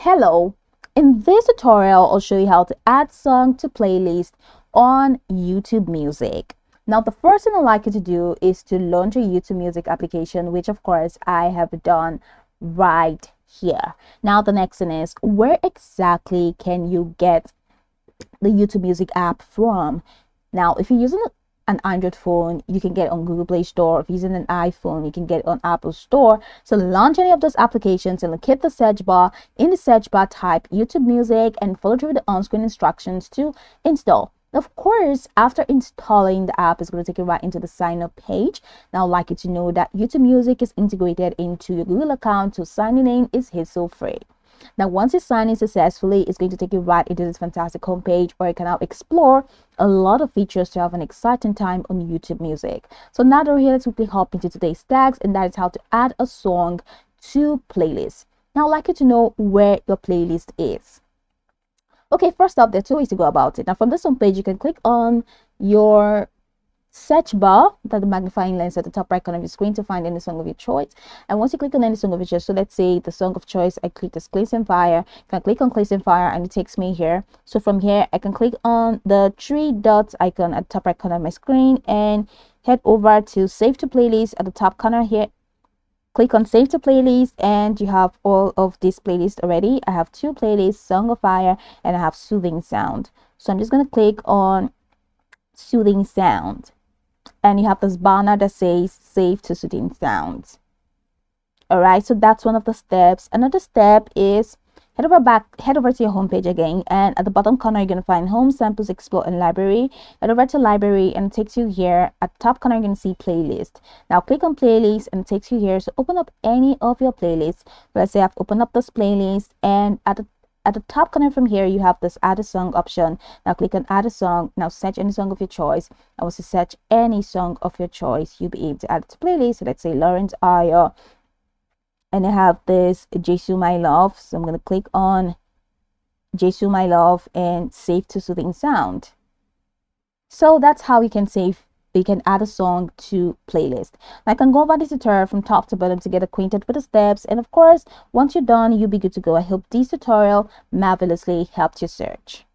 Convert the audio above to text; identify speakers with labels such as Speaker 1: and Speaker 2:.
Speaker 1: Hello, in this tutorial I'll show you how to add song to playlist on YouTube Music. Now the first thing I'd like you to do is to launch your YouTube Music application, which of course I have done right here. Now the next thing is, where exactly can you get the YouTube Music app from? Now if you're using an Android phone, you can get it on Google Play Store. If you're using an iPhone, you can get it on Apple Store. So launch any of those applications and locate the search bar. In the search bar, type YouTube Music and follow through the on-screen instructions to install. Of course, after installing the app, it's going to take you right into the sign up page. Now I'd like you to know that YouTube Music is integrated into your Google account, so signing in is hassle free. Now, once you sign in successfully, it's going to take you right into this fantastic homepage where you can now explore a lot of features to have an exciting time on YouTube Music. So now that we're here, let's quickly hop into today's tags, and that is how to add a song to playlist. Now, I'd like you to know where your playlist is. Okay, first up, there are two ways to go about it. Now, from this homepage, you can click on your search bar, that the magnifying lens at the top right corner of your screen, to find any song of your choice. And once you click on any song of your choice, so let's say the song of choice, I click this Cleansing Fire. I can click on Cleansing Fire and it takes me here. So from here, I can click on the three dots icon at the top right corner of my screen and head over to Save to Playlist at the top corner here. Click on Save to Playlist and you have all of these playlists already. I have two playlists, Song of Fire and I have Soothing Sound. So I'm just going to click on Soothing Sound. And you have this banner that says Save to Soothing Sounds. All right, so that's one of the steps. Another step is head over to your homepage again, and at the bottom corner you're gonna find Home, Samples, Explore, and Library. Head over to Library and it takes you here. At the top corner you're gonna see Playlist. Now click on Playlist and it takes you here. So open up any of your playlists. Let's say I've opened up this playlist, and at the top corner from here, you have this add a song option. Now click on add a song. Now search any song of your choice. And once you search any song of your choice, you'll be able to add it to playlist. So let's say Lawrence Ayo. And I have this Jesu My Love. So I'm going to click on Jesu My Love and save to Soothing Sound. So that's how you can add a song to playlist. I can go over this tutorial from top to bottom to get acquainted with the steps, and of course once you're done, you'll be good to go. I hope this tutorial marvelously helped your search.